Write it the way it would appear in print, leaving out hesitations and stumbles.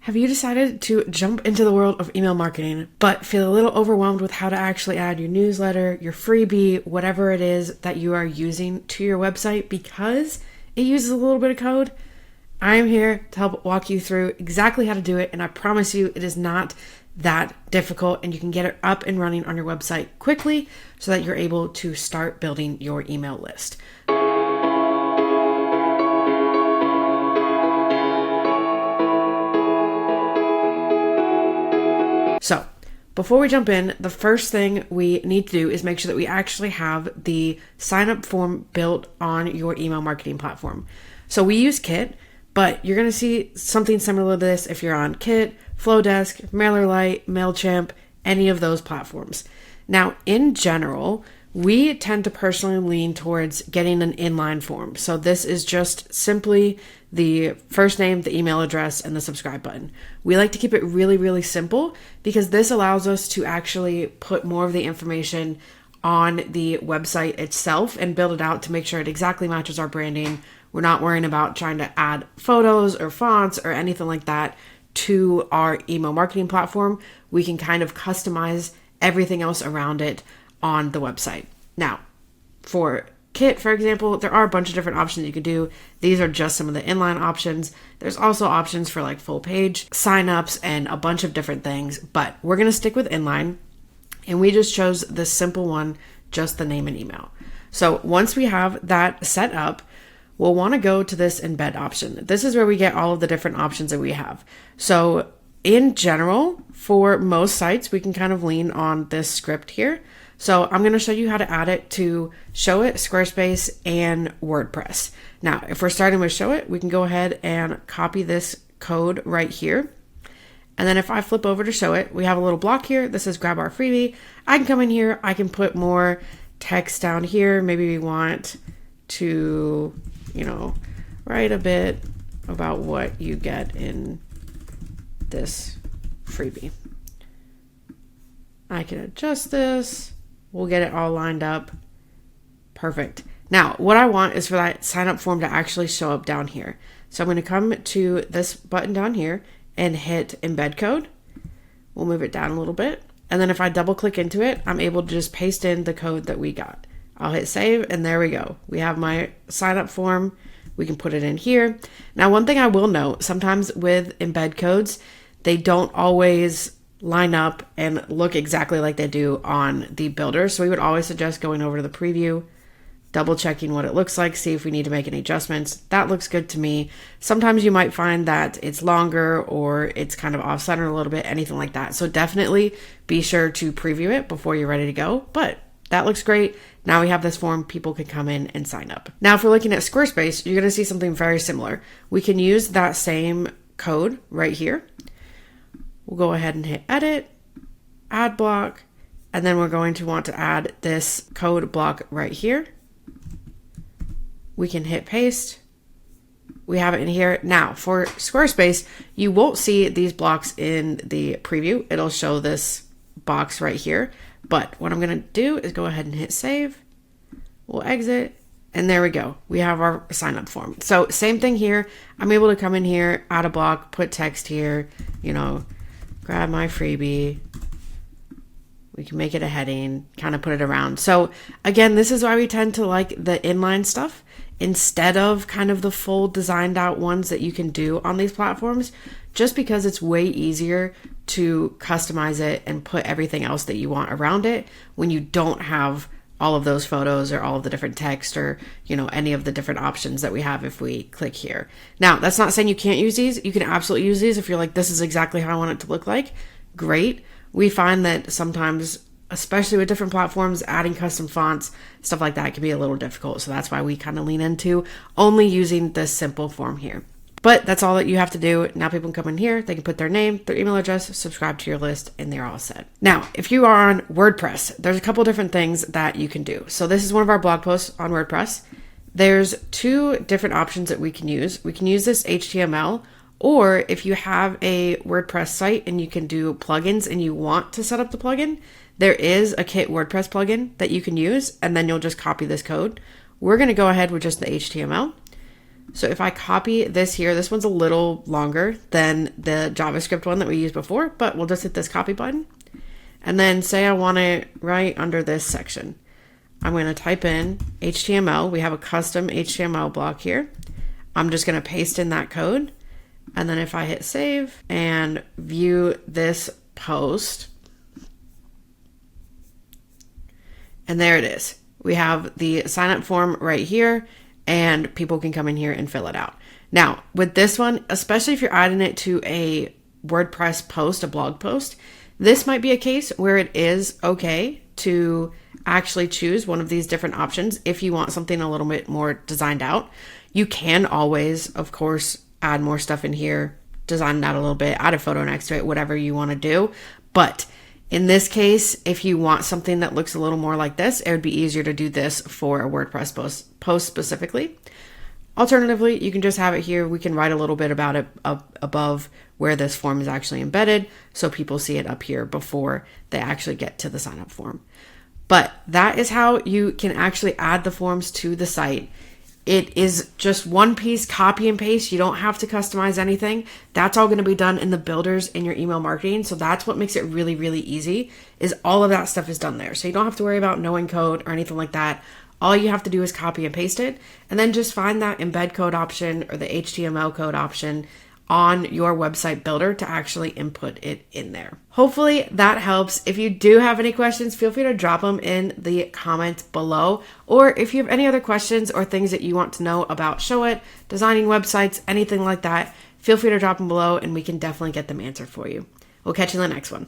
Have you decided to jump into the world of email marketing, but feel a little overwhelmed with how to actually add your newsletter, your freebie, whatever it is that you are using to your website because it uses a little bit of code? I am here to help walk you through exactly how to do it, and I promise you it is not that difficult, and you can get it up and running on your website quickly so that you're able to start building your email list. So before we jump in, the first thing we need to do is make sure that we actually have the sign up form built on your email marketing platform. So we use Kit, but you're going to see something similar to this if you're on Kit, Flowdesk, MailerLite, MailChimp, any of those platforms. Now, in general, we tend to personally lean towards getting an inline form. So this is just simply the first name, the email address, and the subscribe button. We like to keep it really, really simple because this allows us to actually put more of the information on the website itself and build it out to make sure it exactly matches our branding. We're not worrying about trying to add photos or fonts or anything like that to our email marketing platform. We can kind of customize everything else around it on the website. Now, for Kit, for example, there are a bunch of different options you can do. These are just some of the inline options. There's also options for like full page signups and a bunch of different things, but we're going to stick with inline, and we just chose this simple one, just the name and email. So once we have that set up, we'll want to go to this embed option. This is where we get all of the different options that we have. So in general, for most sites, we can kind of lean on this script here. So I'm going to show you how to add it to Showit, Squarespace, and WordPress. Now, if we're starting with Showit, we can go ahead and copy this code right here. And then if I flip over to Showit, we have a little block here that says grab our freebie. I can come in here. I can put more text down here. Maybe we want to, write a bit about what you get in this freebie. I can adjust this. We'll get it all lined up. Perfect. Now, what I want is for that sign up form to actually show up down here. So I'm going to come to this button down here and hit embed code. We'll move it down a little bit. And then if I double click into it, I'm able to just paste in the code that we got. I'll hit save, and there we go. We have my sign up form. We can put it in here. Now, one thing I will note, sometimes with embed codes, they don't always line up and look exactly like they do on the builder. So we would always suggest going over to the preview, double checking what it looks like, see if we need to make any adjustments. That looks good to me. Sometimes you might find that it's longer or it's kind of off center a little bit, anything like that. So definitely be sure to preview it before you're ready to go. But that looks great. Now we have this form, people can come in and sign up. Now, if we're looking at Squarespace, you're going to see something very similar. We can use that same code right here. We'll go ahead and hit edit, add block, and then we're going to want to add this code block right here. We can hit paste. We have it in here. Now for Squarespace, you won't see these blocks in the preview. It'll show this box right here. But what I'm going to do is go ahead and hit save. We'll exit. And there we go. We have our sign up form. So same thing here. I'm able to come in here, add a block, put text here, grab my freebie. We can make it a heading, kind of put it around. So again, this is why we tend to like the inline stuff instead of kind of the full designed out ones that you can do on these platforms, just because it's way easier to customize it and put everything else that you want around it when you don't have all of those photos or all of the different text or, any of the different options that we have if we click here. Now, that's not saying you can't use these. You can absolutely use these if you're like, this is exactly how I want it to look like. Great. We find that sometimes, especially with different platforms, adding custom fonts, stuff like that can be a little difficult. So that's why we kind of lean into only using this simple form here. But that's all that you have to do. Now people can come in here, they can put their name, their email address, subscribe to your list, and they're all set. Now, if you are on WordPress, there's a couple different things that you can do. So this is one of our blog posts on WordPress. There's two different options that we can use. We can use this HTML, or if you have a WordPress site and you can do plugins and you want to set up the plugin, there is a Kit WordPress plugin that you can use, and then you'll just copy this code. We're going to go ahead with just the HTML. So if I copy this here, this one's a little longer than the JavaScript one that we used before, but we'll just hit this copy button. And then say I want to write under this section. I'm going to type in HTML. We have a custom HTML block here. I'm just going to paste in that code. And then if I hit save and view this post, and there it is. We have the sign up form right here, and people can come in here and fill it out. Now, with this one, especially if you're adding it to a WordPress post, a blog post, this might be a case where it is okay to actually choose one of these different options if you want something a little bit more designed out. You can always, of course, add more stuff in here, design it out a little bit, add a photo next to it, whatever you want to do. But in this case, if you want something that looks a little more like this, it would be easier to do this for a WordPress post specifically. Alternatively, you can just have it here. We can write a little bit about it up above where this form is actually embedded, so people see it up here before they actually get to the sign up form. But that is how you can actually add the forms to the site. It is just one piece, copy and paste. You don't have to customize anything. That's all going to be done in the builders in your email marketing. So that's what makes it really, really easy, is all of that stuff is done there. So you don't have to worry about knowing code or anything like that. All you have to do is copy and paste it, and then just find that embed code option or the HTML code option on your website builder to actually input it in there. Hopefully that helps. If you do have any questions, feel free to drop them in the comments below. Or if you have any other questions or things that you want to know about Showit, designing websites, anything like that, feel free to drop them below and we can definitely get them answered for you. We'll catch you in the next one.